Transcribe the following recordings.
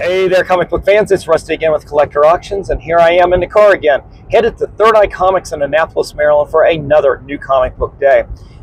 Hey there, comic book fans. It's Rusty again with Collector Auctions, and here I am in the car again, headed to Third Eye Comics in Annapolis, Maryland for another new comic book day.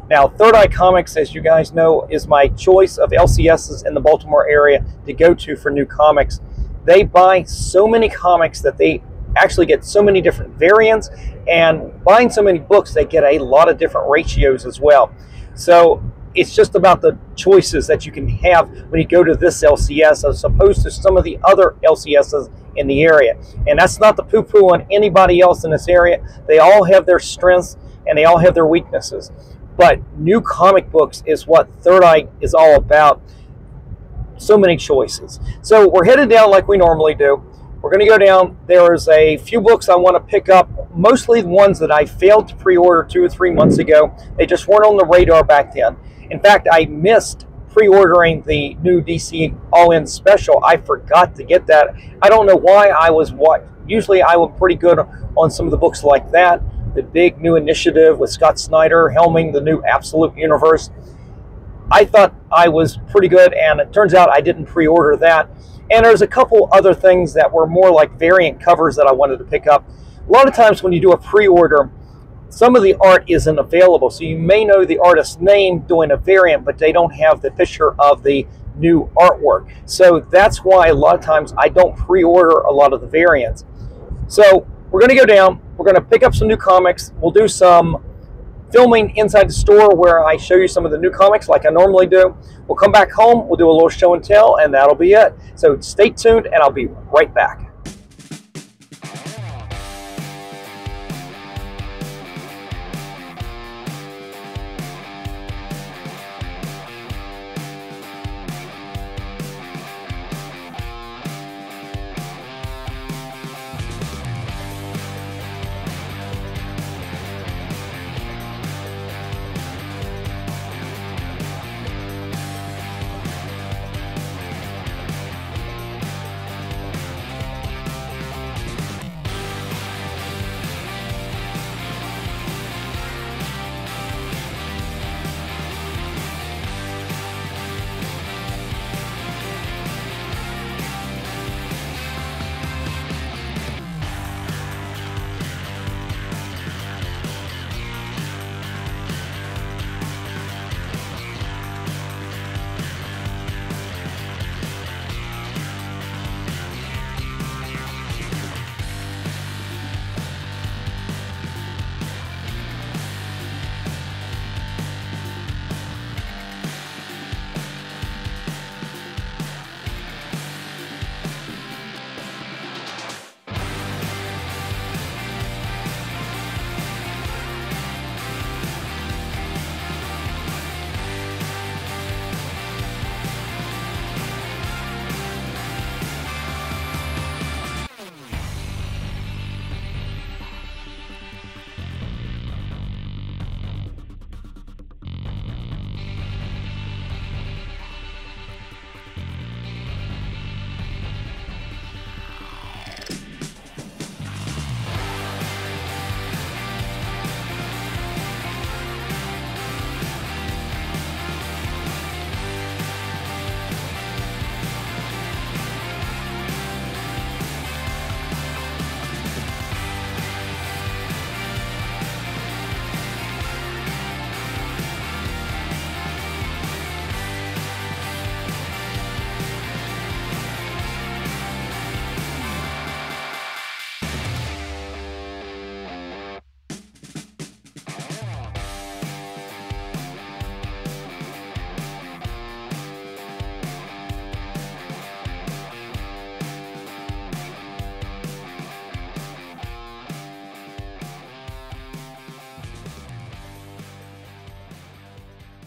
Now, Third Eye Comics, as you guys know, is my choice of LCSs in the Baltimore area to go to for new comics. They buy so many comics that they actually get so many different variants, and buying so many books, they get a lot of different ratios as well. So it's just about the choices that you can have when you go to this LCS as opposed to some of the other LCSs in the area. And that's not the poo-poo on anybody else in this area. They all have their strengths and they all have their weaknesses. But new comic books is what Third Eye is all about. So many choices. So we're headed down like we normally do. We're going to go down. There's a few books I want to pick up, mostly the ones that I failed to pre-order 2 or 3 months ago. They just weren't on the radar back then. In fact, I missed pre-ordering the new DC All-In Special. I forgot to get that. I don't know why. Usually I was pretty good on some of the books like that. The big new initiative with Scott Snyder helming the new Absolute Universe. I thought I was pretty good, and it turns out I didn't pre-order that. And there's a couple other things that were more like variant covers that I wanted to pick up. A lot of times when you do a pre-order, some of the art isn't available. So you may know the artist's name doing a variant, but they don't have the picture of the new artwork. So that's why a lot of times I don't pre-order a lot of the variants. So we're going to go down. We're going to pick up some new comics. We'll do some filming inside the store where I show you some of the new comics like I normally do. We'll come back home. We'll do a little show and tell, and that'll be it. So stay tuned, and I'll be right back.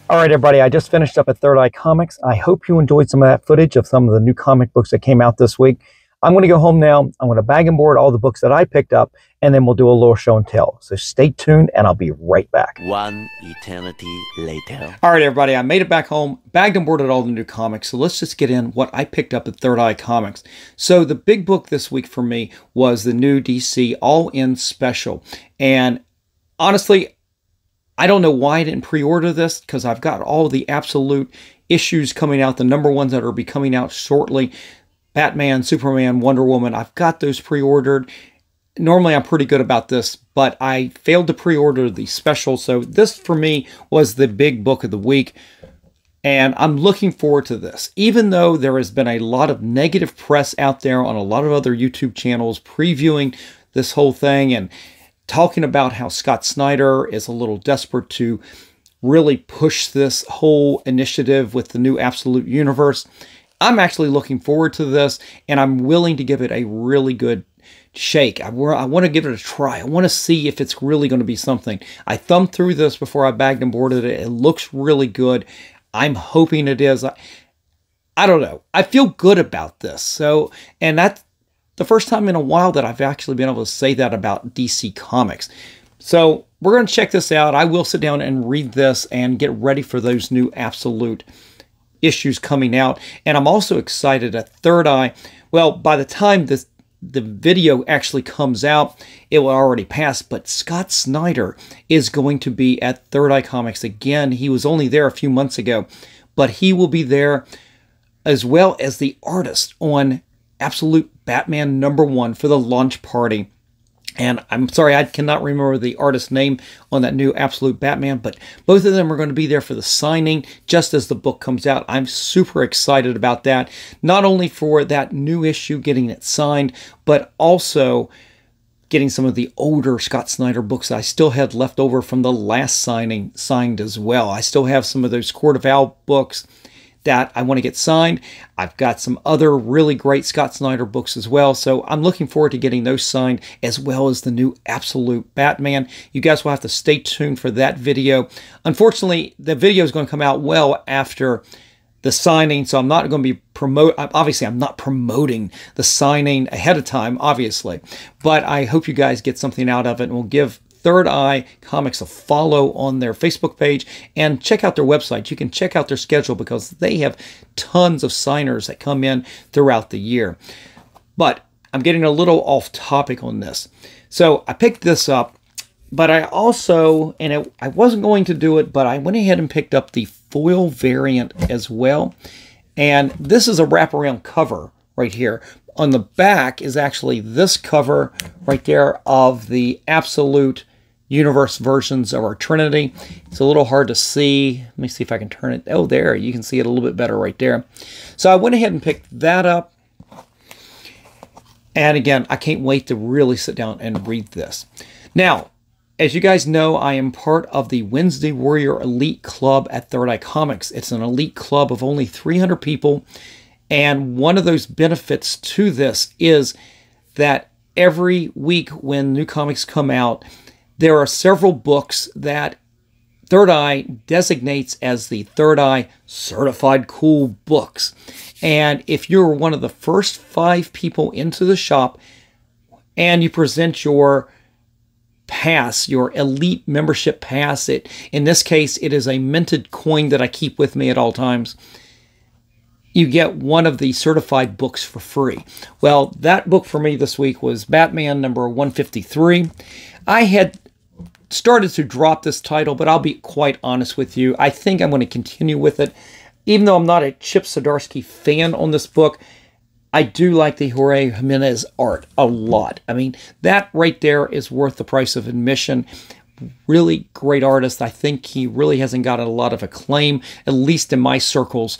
All right, everybody, I just finished up at Third Eye Comics. I hope you enjoyed some of that footage of some of the new comic books that came out this week. I'm going to go home now. I'm going to bag and board all the books that I picked up, and then we'll do a little show and tell. So stay tuned, and I'll be right back. One eternity later. All right, everybody, I made it back home, bagged and boarded all the new comics. So let's just get in what I picked up at Third Eye Comics. So the big book this week for me was the new DC All-In Special. And honestly, I don't know why I didn't pre-order this, because I've got all the Absolute issues coming out, the number ones that will be coming out shortly. Batman, Superman, Wonder Woman. I've got those pre-ordered. Normally I'm pretty good about this, but I failed to pre-order the special. So this for me was the big book of the week. And I'm looking forward to this. Even though there has been a lot of negative press out there on a lot of other YouTube channels previewing this whole thing and talking about how Scott Snyder is a little desperate to really push this whole initiative with the new Absolute Universe, I'm actually looking forward to this, and I'm willing to give it a really good shake. I want to give it a try. I want to see if it's really going to be something. I thumbed through this before I bagged and boarded it. It looks really good. I'm hoping it is. I don't know. I feel good about this. So, and that's the first time in a while that I've actually been able to say that about DC Comics. So we're going to check this out. I will sit down and read this and get ready for those new Absolute issues coming out. And I'm also excited at Third Eye. Well, by the time the video actually comes out, it will already pass, but Scott Snyder is going to be at Third Eye Comics again. He was only there a few months ago, but he will be there as well as the artist on Absolute Batman #1 for the launch party. And I'm sorry, I cannot remember the artist's name on that new Absolute Batman, but both of them are going to be there for the signing just as the book comes out. I'm super excited about that. Not only for that new issue, getting it signed, but also getting some of the older Scott Snyder books that I still had left over from the last signing signed as well. I still have some of those Court of Owl books that I want to get signed. I've got some other really great Scott Snyder books as well, so I'm looking forward to getting those signed, as well as the new Absolute Batman. You guys will have to stay tuned for that video. Unfortunately, the video is going to come out well after the signing, so I'm not going to be obviously I'm not promoting the signing ahead of time, obviously, but I hope you guys get something out of it, and we'll give Third Eye Comics a follow on their Facebook page and check out their website. You can check out their schedule because they have tons of signers that come in throughout the year. But I'm getting a little off topic on this. So I picked this up, but I also, I wasn't going to do it, but I went ahead and picked up the foil variant as well. And this is a wraparound cover right here. On the back is actually this cover right there of the Absolute Universe versions of our Trinity. It's a little hard to see. Let me see if I can turn it. Oh, there. You can see it a little bit better right there. So I went ahead and picked that up. And again, I can't wait to really sit down and read this. Now, as you guys know, I am part of the Wednesday Warrior Elite Club at Third Eye Comics. It's an elite club of only 300 people. And one of those benefits to this is that every week when new comics come out, there are several books that Third Eye designates as the Third Eye Certified Cool Books. And if you're one of the first 5 people into the shop and you present your pass, your elite membership pass, in this case, it is a minted coin that I keep with me at all times, you get one of the certified books for free. Well, that book for me this week was Batman #153. I had started to drop this title, but I'll be quite honest with you. I think I'm going to continue with it. Even though I'm not a Chip Zdarsky fan on this book, I do like the Jorge Jimenez art a lot. I mean, that right there is worth the price of admission. Really great artist. I think he really hasn't gotten a lot of acclaim, at least in my circles.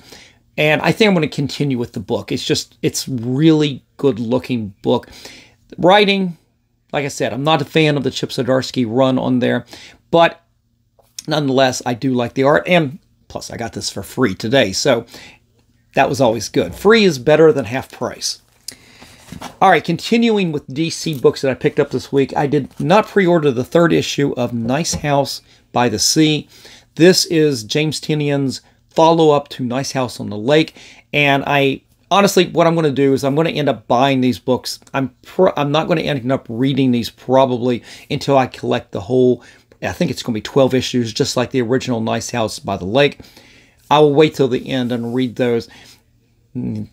And I think I'm going to continue with the book. It's really good looking book. Writing, like I said, I'm not a fan of the Chip Zdarsky run on there, but nonetheless, I do like the art. And plus, I got this for free today, so that was always good. Free is better than half price. All right, continuing with DC books that I picked up this week, I did not pre-order the 3rd issue of Nice House by the Sea. This is James Tynion's follow-up to Nice House on the Lake, and honestly, what I'm going to do is I'm going to end up buying these books. I'm not going to end up reading these probably until I collect the whole, I think it's going to be 12 issues, just like the original Nice House by the Lake. I will wait till the end and read those.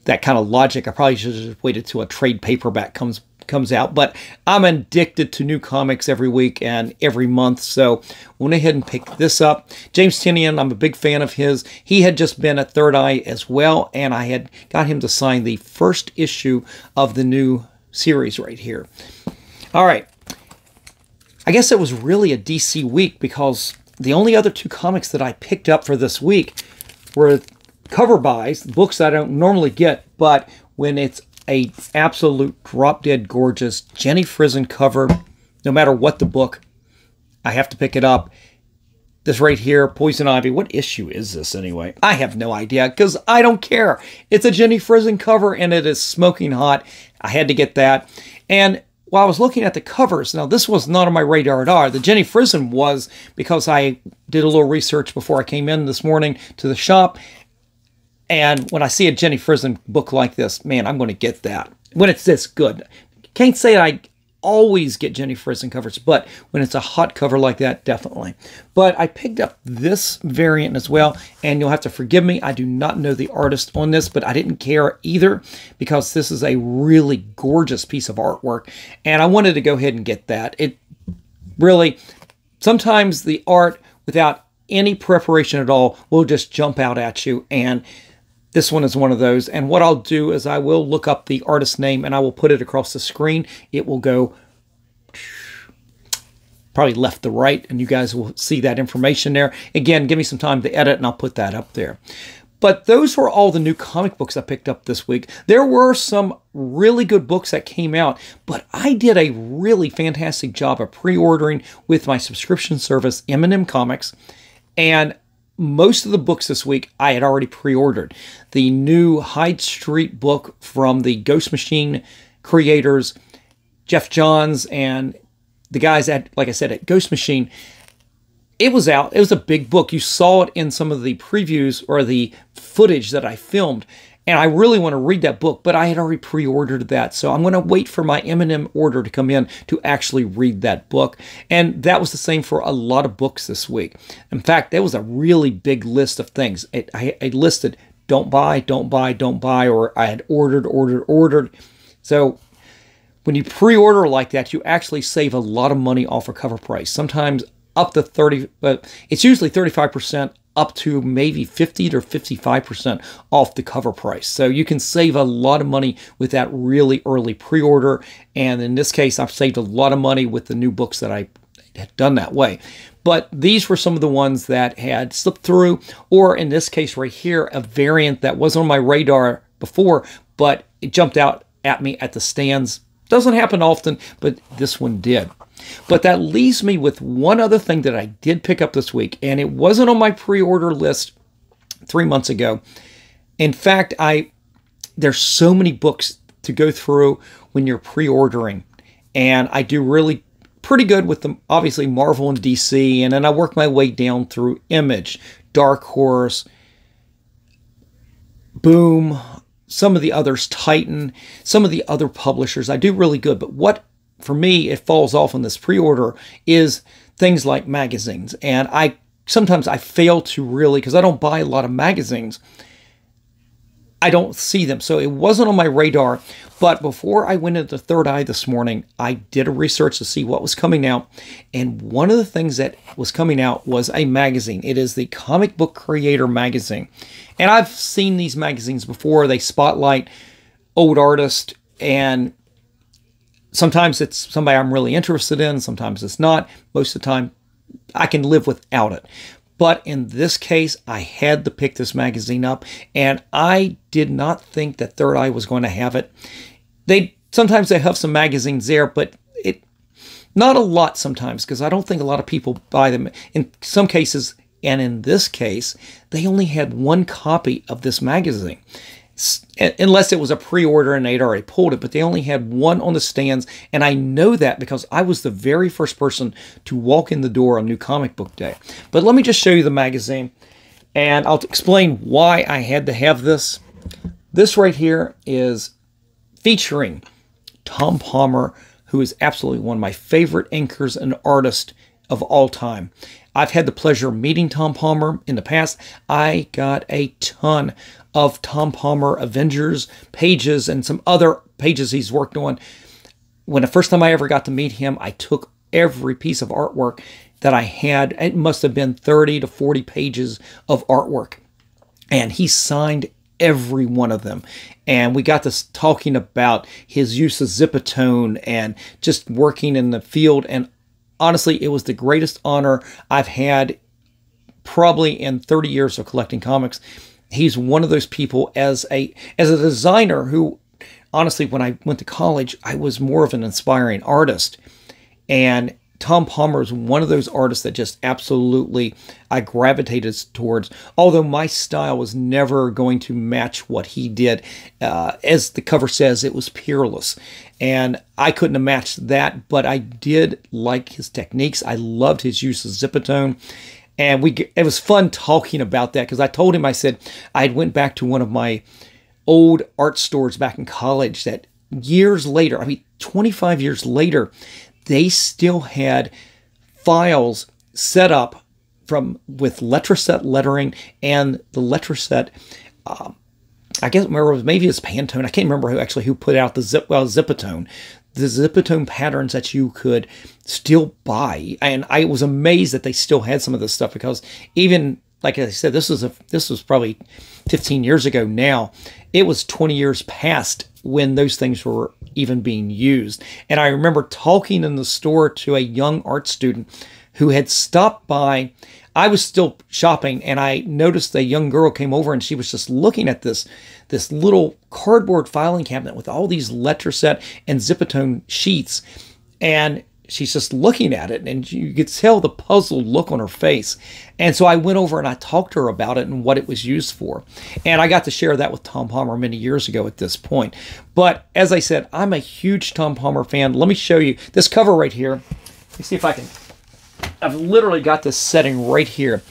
that kind of logic. I probably should have just waited till a trade paperback comes out, but I'm addicted to new comics every week and every month, so went ahead and picked this up. James Tynion, I'm a big fan of his. He had just been at Third Eye as well, and I had got him to sign the first issue of the new series right here. All right, I guess it was really a DC week, because the only other two comics that I picked up for this week were cover buys, books I don't normally get, but when it's a absolute drop-dead gorgeous Jenny Frison cover, no matter what the book, I have to pick it up. This right here, Poison Ivy. What issue is this anyway? I have no idea, because I don't care. It's a Jenny Frison cover, and it is smoking hot. I had to get that. And while I was looking at the covers, now this was not on my radar at all. The Jenny Frison was, because I did a little research before I came in this morning to the shop. And when I see a Jenny Frison book like this, man, I'm going to get that. When it's this good. Can't say I always get Jenny Frison covers, but when it's a hot cover like that, definitely. But I picked up this variant as well, and you'll have to forgive me. I do not know the artist on this, but I didn't care either, because this is a really gorgeous piece of artwork, and I wanted to go ahead and get that. It really, sometimes the art, without any preparation at all, will just jump out at you, and this one is one of those. And what I'll do is I will look up the artist name and I will put it across the screen. It will go probably left to right, and you guys will see that information there. Again, give me some time to edit and I'll put that up there. But those were all the new comic books I picked up this week. There were some really good books that came out, but I did a really fantastic job of pre-ordering with my subscription service, M&M Comics, and most of the books this week I had already pre-ordered. The new Hyde Street book from the Ghost Machine creators, Jeff Johns and the guys at, like I said, at Ghost Machine, it was out. It was a big book. You saw it in some of the previews or the footage that I filmed, and I really want to read that book, but I had already pre-ordered that, so I'm going to wait for my M&M order to come in to actually read that book. And that was the same for a lot of books this week. In fact, there was a really big list of things. I listed don't buy, don't buy, don't buy, or I had ordered. So when you pre-order like that, you actually save a lot of money off a cover price. Sometimes up to 30, but it's usually 35%, up to maybe 50 to 55% off the cover price. So you can save a lot of money with that really early pre-order. And in this case, I've saved a lot of money with the new books that I had done that way. But these were some of the ones that had slipped through, or in this case right here, a variant that was on my radar before, but it jumped out at me at the stands. Doesn't happen often, but this one did. But that leaves me with one other thing that I did pick up this week, and it wasn't on my pre-order list 3 months ago. In fact, there's so many books to go through when you're pre-ordering, and I do really pretty good with them, obviously Marvel and DC, and then I work my way down through Image, Dark Horse, Boom, some of the others, Titan, some of the other publishers. I do really good, but what for me, it falls off on this pre-order is things like magazines. And sometimes I fail to really, because I don't buy a lot of magazines, I don't see them. So it wasn't on my radar. But before I went into Third Eye this morning, I did a research to see what was coming out. And one of the things that was coming out was a magazine. It is the Comic Book Creator magazine. And I've seen these magazines before. They spotlight old artists, and sometimes it's somebody I'm really interested in, sometimes it's not. Most of the time, I can live without it. But in this case, I had to pick this magazine up, and I did not think that Third Eye was going to have it. Sometimes they have some magazines there, but not a lot sometimes, because I don't think a lot of people buy them. In some cases, and in this case, they only had one copy of this magazine. Unless it was a pre-order and they'd already pulled it, but they only had one on the stands, and I know that because I was the very first person to walk in the door on New Comic Book Day. But let me just show you the magazine, and I'll explain why I had to have this. This right here is featuring Tom Palmer, who is absolutely one of my favorite inkers and artists of all time. I've had the pleasure of meeting Tom Palmer in the past. I got a ton of Tom Palmer Avengers pages and some other pages he's worked on. When the first time I ever got to meet him, I took every piece of artwork that I had. It must have been 30 to 40 pages of artwork. And he signed every one of them. And we got to talking about his use of Zipatone and just working in the field. And honestly, it was the greatest honor I've had probably in 30 years of collecting comics. He's one of those people as a designer who, honestly, when I went to college, I was more of an inspiring artist. And Tom Palmer is one of those artists that just absolutely I gravitated towards, although my style was never going to match what he did. As the cover says, it was peerless. And I couldn't have matched that, but I did like his techniques. I loved his use of Zipatone. And it was fun talking about that because I told him, I said, I went back to one of my old art stores back in college that years later, I mean, 25 years later, they still had files set up with Letraset lettering and the Letraset, I guess maybe it's Pantone. I can't remember who put out the Zipatone. The Zipatone patterns that you could still buy. And I was amazed that they still had some of this stuff because even, like I said, this was probably 15 years ago now. It was 20 years past when those things were even being used. And I remember talking in the store to a young art student who had stopped by. I was still shopping and I noticed a young girl came over and she was just looking at this little cardboard filing cabinet with all these Letraset and Zipatone sheets. And she's just looking at it and you could tell the puzzled look on her face. And so I went over and I talked to her about it and what it was used for. And I got to share that with Tom Palmer many years ago at this point. But as I said, I'm a huge Tom Palmer fan. Let me show you this cover right here. Let me see if I can. I've literally got this setting right here.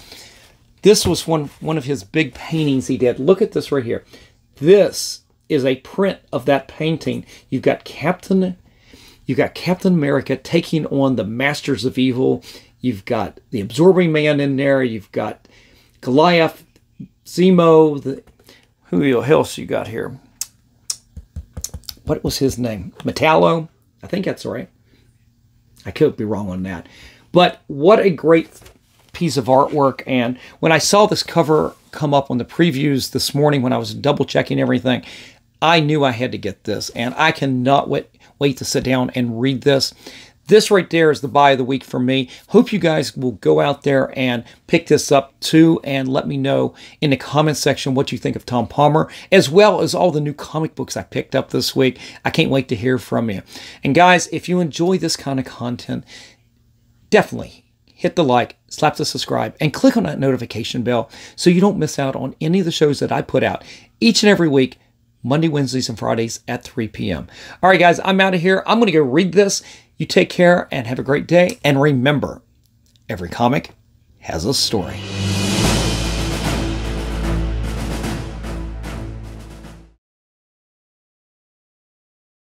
This was one of his big paintings he did. Look at this right here. This is a print of that painting. You've got Captain America taking on the Masters of Evil. You've got the Absorbing Man in there. You've got Goliath, Zemo. Who else you got here? What was his name? Metallo? I think that's right. I could be wrong on that. But what a great piece of artwork. And when I saw this cover come up on the previews this morning when I was double checking everything, I knew I had to get this. And I cannot wait to sit down and read this. This right there is the buy of the week for me. Hope you guys will go out there and pick this up too and let me know in the comment section what you think of Tom Palmer, as well as all the new comic books I picked up this week. I can't wait to hear from you. And guys, if you enjoy this kind of content, definitely hit the like, slap the subscribe, and click on that notification bell so you don't miss out on any of the shows that I put out each and every week, Monday, Wednesdays, and Fridays at 3 p.m. All right, guys, I'm out of here. I'm going to go read this. You take care and have a great day. And remember, every comic has a story.